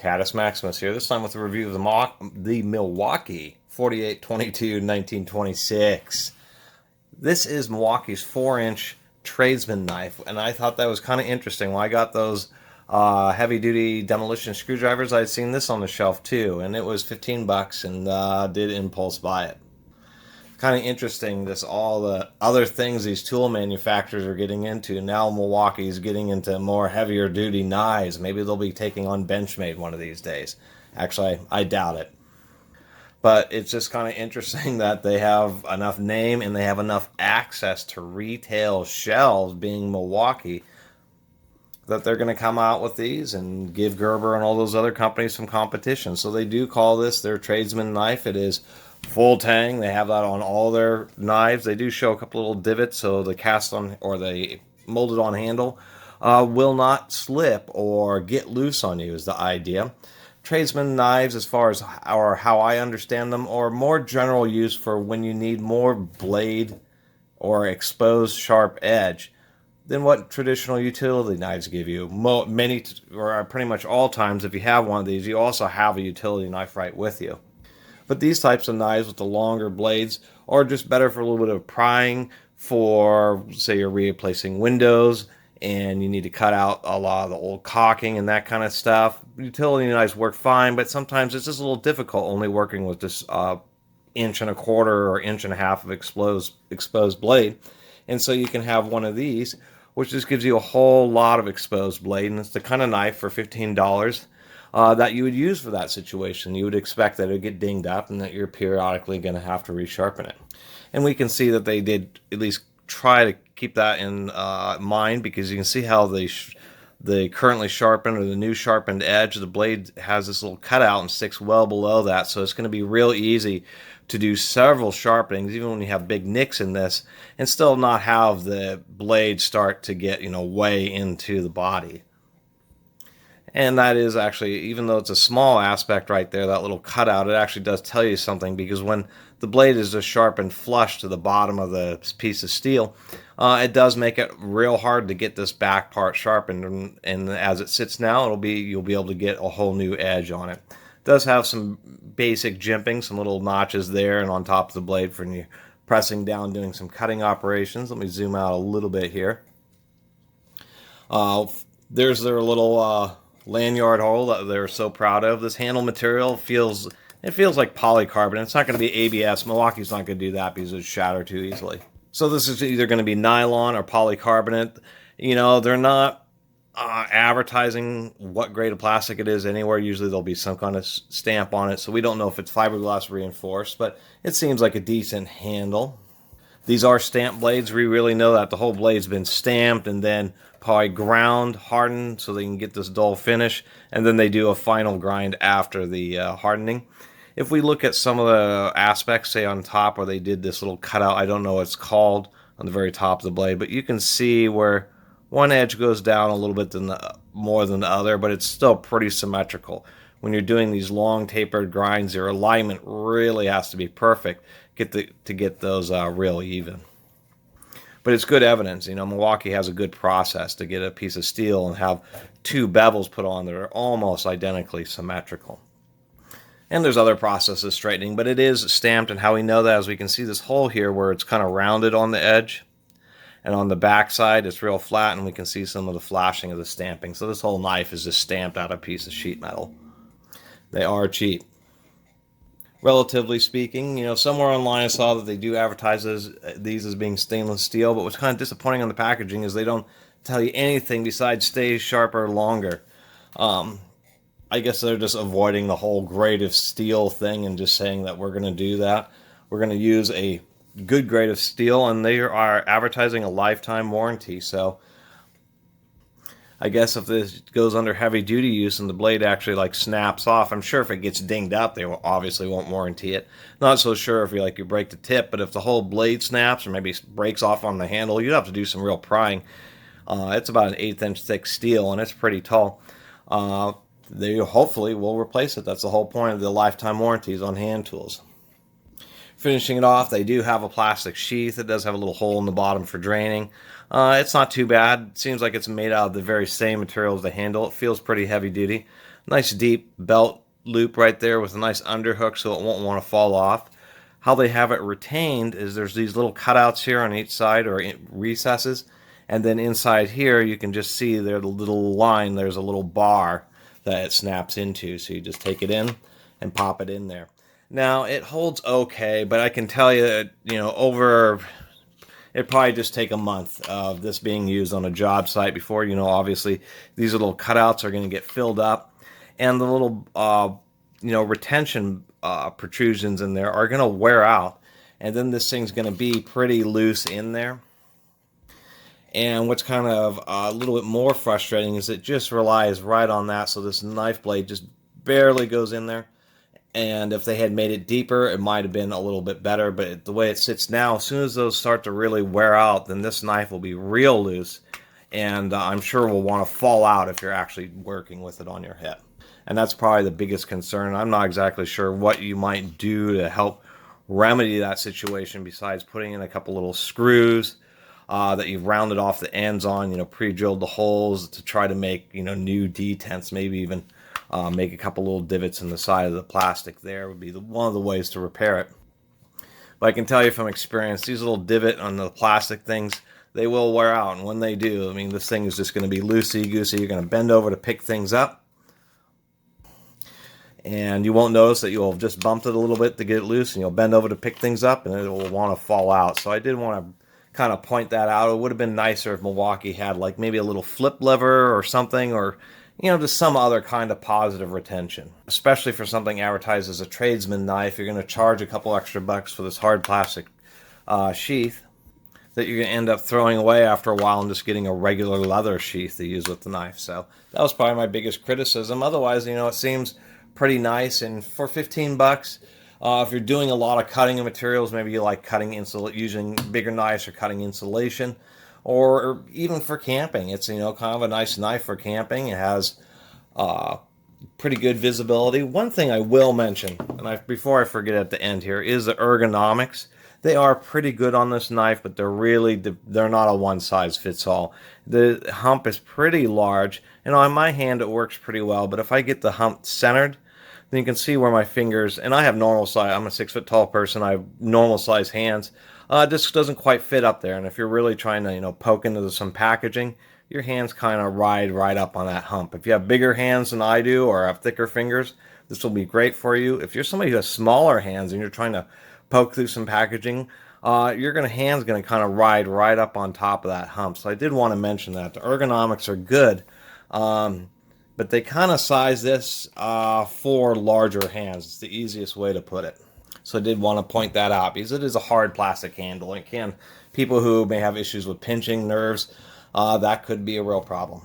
Caddis Maximus here, this time with a review of the Milwaukee 4822-1926. This is Milwaukee's 4-inch Tradesman knife, and I thought that was kind of interesting. When I got those heavy-duty demolition screwdrivers, I'd seen this on the shelf too, and it was 15 bucks, and did impulse buy it. Kind of interesting, this all the other things these tool manufacturers are getting into. Now Milwaukee's getting into more heavier duty knives. Maybe they'll be taking on Benchmade one of these days. Actually, I doubt it. But it's just kind of interesting that they have enough name and they have enough access to retail shelves, being Milwaukee, that they're going to come out with these and give Gerber and all those other companies some competition. So they do call this their Tradesman knife. It is full tang. They have that on all their knives. They do show a couple little divots, so the cast on or the molded on handle will not slip or get loose on you is the idea. Tradesman knives, as far as how I understand them, are more general use for when you need more blade or exposed sharp edge than what traditional utility knives give you. Many, or pretty much all times, if you have one of these, you also have a utility knife right with you. But these types of knives with the longer blades are just better for a little bit of prying, for, say, you're replacing windows and you need to cut out a lot of the old caulking and that kind of stuff. Utility knives work fine, but sometimes it's just a little difficult only working with this inch and a quarter or inch and a half of exposed blade. And so you can have one of these, which just gives you a whole lot of exposed blade, and it's the kind of knife for $15 that you would use for that situation. You would expect that it would get dinged up and that you're periodically going to have to resharpen it. And we can see that they did at least try to keep that in mind, because you can see how the currently sharpened or the new sharpened edge of the blade has this little cutout and sticks well below that. So it's going to be real easy to do several sharpenings, even when you have big nicks in this, and still not have the blade start to get, way into the body. And that is actually, even though it's a small aspect right there, that little cutout, it actually does tell you something, because when the blade is just sharpened flush to the bottom of the piece of steel, it does make it real hard to get this back part sharpened, and as it sits now, you'll be able to get a whole new edge on it. It does have some basic jimping, some little notches there and on top of the blade for when you're pressing down, doing some cutting operations. Let me zoom out a little bit here. There's their little lanyard hole that they're so proud of. This handle material feels like polycarbonate. It's not going to be ABS. Milwaukee's not going to do that because it would shatter too easily. So this is either going to be nylon or polycarbonate. They're not advertising what grade of plastic it is anywhere. Usually there'll be some kind of stamp on it, so we don't know if it's fiberglass reinforced, but it seems like a decent handle. These are stamped blades. We really know that the whole blade's been stamped and then probably ground, hardened, so they can get this dull finish, and then they do a final grind after the hardening. If we look at some of the aspects, say on top where they did this little cutout, I don't know what it's called, on the very top of the blade, but you can see where one edge goes down a little bit more than the other, but it's still pretty symmetrical. When you're doing these long tapered grinds, your alignment really has to be perfect to get those real even. But it's good evidence. Milwaukee has a good process to get a piece of steel and have two bevels put on that are almost identically symmetrical. And there's other processes straightening, but it is stamped, and how we know that is we can see this hole here where it's kind of rounded on the edge, and on the back side it's real flat, and we can see some of the flashing of the stamping. So this whole knife is just stamped out of a piece of sheet metal. They are cheap, relatively speaking. Somewhere online I saw that they do advertise these as being stainless steel, but what's kind of disappointing on the packaging is they don't tell you anything besides stay sharper longer. I guess they're just avoiding the whole grade of steel thing and just saying that we're going to do that. We're going to use a good grade of steel, and they are advertising a lifetime warranty. So I guess if this goes under heavy duty use and the blade actually snaps off, I'm sure if it gets dinged up, they obviously won't warranty it. Not so sure if you break the tip, but if the whole blade snaps or maybe breaks off on the handle, you'd have to do some real prying. It's about an 1/8 inch thick steel, and it's pretty tall. They hopefully will replace it. That's the whole point of the lifetime warranties on hand tools. Finishing it off, they do have a plastic sheath. It does have a little hole in the bottom for draining. It's not too bad. It seems like it's made out of the very same material as the handle. It feels pretty heavy duty. Nice deep belt loop right there with a nice underhook so it won't want to fall off. How they have it retained is there's these little cutouts here on each side, or recesses, and then inside here you can just see there's a little line, there's a little bar that it snaps into, so you just take it in and pop it in there. Now it holds okay, but I can tell you, it'd probably just take a month of this being used on a job site before, obviously these little cutouts are going to get filled up, and the little, retention protrusions in there are going to wear out, and then this thing's going to be pretty loose in there. And what's kind of a little bit more frustrating is it just relies right on that, so this knife blade just barely goes in there. And if they had made it deeper, it might have been a little bit better, but the way it sits now, as soon as those start to really wear out, then this knife will be real loose, and I'm sure will want to fall out if you're actually working with it on your hip. And that's probably the biggest concern. I'm not exactly sure what you might do to help remedy that situation besides putting in a couple little screws that you've rounded off the ends on, pre-drilled the holes to try to make, new detents, maybe even make a couple little divots in the side of the plastic there would be one of the ways to repair it. But I can tell you from experience, these little divot on the plastic things, they will wear out, and when they do, this thing is just going to be loosey-goosey. You're going to bend over to pick things up, and you won't notice that you'll have just bumped it a little bit to get it loose, and you'll bend over to pick things up, and it will want to fall out. So I did want to kind of point that out. It would have been nicer if Milwaukee had like maybe a little flip lever or something, or just some other kind of positive retention. Especially for something advertised as a tradesman knife, you're going to charge a couple extra bucks for this hard plastic sheath that you're going to end up throwing away after a while and just getting a regular leather sheath to use with the knife. So that was probably my biggest criticism. Otherwise, it seems pretty nice, and for 15 bucks, if you're doing a lot of cutting of materials, maybe you like using bigger knives or cutting insulation, or even for camping, it's kind of a nice knife for camping. It has pretty good visibility. One thing I will mention, and before I forget at the end here, is the ergonomics. They are pretty good on this knife, but they're not a one-size-fits-all. The hump is pretty large, and on my hand it works pretty well, but if I get the hump centered, then you can see where my fingers, and I have normal size, I'm a 6-foot-tall person, I have normal size hands, just doesn't quite fit up there. And if you're really trying to, poke into some packaging, your hands kind of ride right up on that hump. If you have bigger hands than I do, or have thicker fingers, this will be great for you. If you're somebody who has smaller hands and you're trying to poke through some packaging, your hand's going to kind of ride right up on top of that hump. So I did want to mention that. The ergonomics are good, but they kind of size this for larger hands. It's the easiest way to put it. So I did want to point that out because it is a hard plastic handle. It people who may have issues with pinching nerves, that could be a real problem.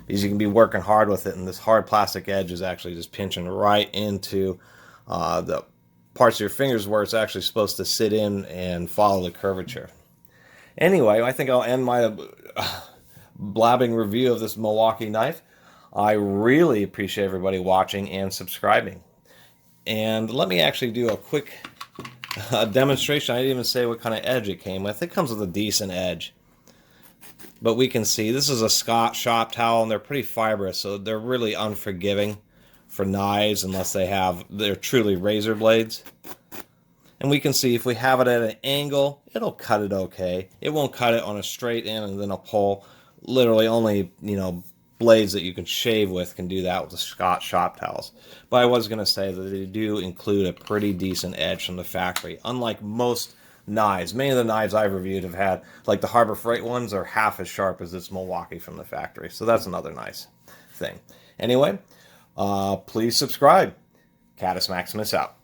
Because you can be working hard with it, and this hard plastic edge is actually just pinching right into the parts of your fingers where it's actually supposed to sit in and follow the curvature. Anyway, I think I'll end my blabbing review of this Milwaukee knife. I really appreciate everybody watching and subscribing. And let me actually do a quick demonstration. I didn't even say what kind of edge it came with. It comes with a decent edge. But we can see this is a Scott shop towel, and they're pretty fibrous, so they're really unforgiving for knives unless they're truly razor blades. And we can see if we have it at an angle, it'll cut it okay. It won't cut it on a straight end and then a pull. Literally only, blades that you can shave with can do that with the Scott shop towels. But I was going to say that they do include a pretty decent edge from the factory. Unlike most knives, many of the knives I've reviewed have had, like the Harbor Freight ones, are half as sharp as this Milwaukee from the factory. So that's another nice thing. Anyway, please subscribe. Catus Maximus out.